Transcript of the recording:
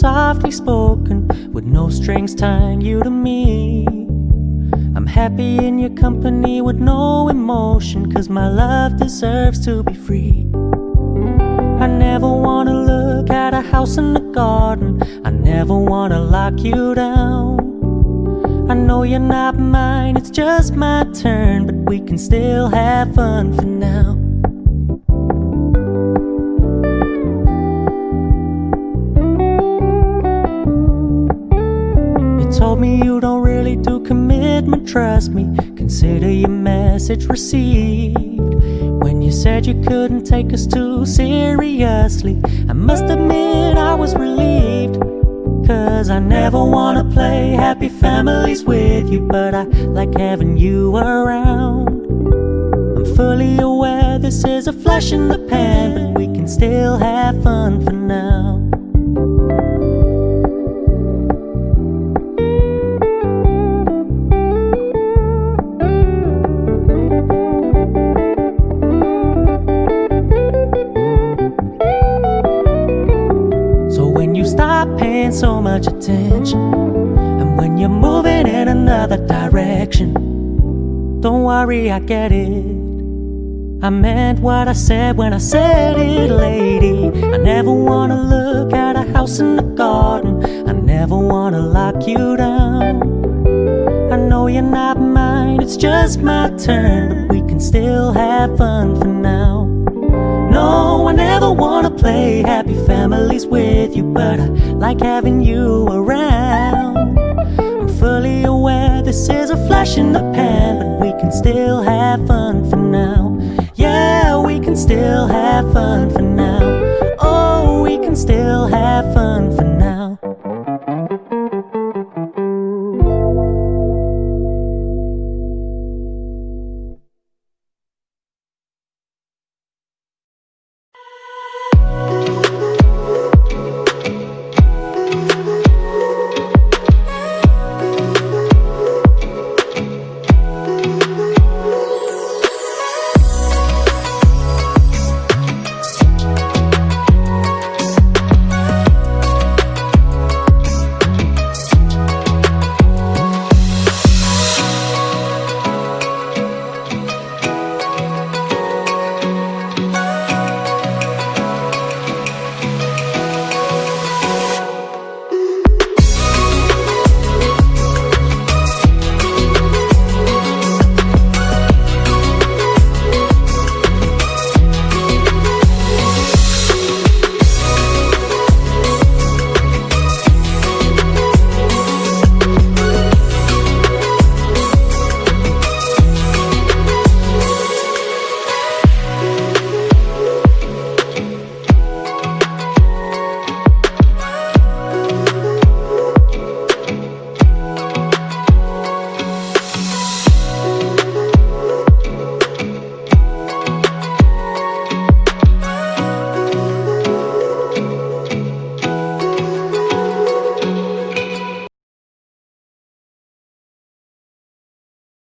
softly spoken, with no strings tying you to me. I'm happy in your company with no emotion, 'cause my love deserves to be free. I never wanna look at a house in the garden, I never wanna lock you down. I know you're not mine, it's just my turn, but we can still have fun for now. You told me you don't really do commitment, trust me, consider your message received. When you said you couldn't take us too seriously, I must admit I was relieved. 'Cause I never wanna play happy families with you, but I like having you around. I'm fully aware this is a flash in the pan, but we can still have fun for now. Stop paying so much attention, and when you're moving in another direction, don't worry, I get it. I meant what I said when I said it, lady. I never wanna look at a house in the garden, I never wanna lock you down. I know you're not mine, it's just my turn, but we can still have fun for now. No, I never wanna play happy families with you, but I like having you around. I'm fully aware this is a flash in the pan, but we can still have fun for now. Yeah, we can still have fun for now. Oh, we can still have fun for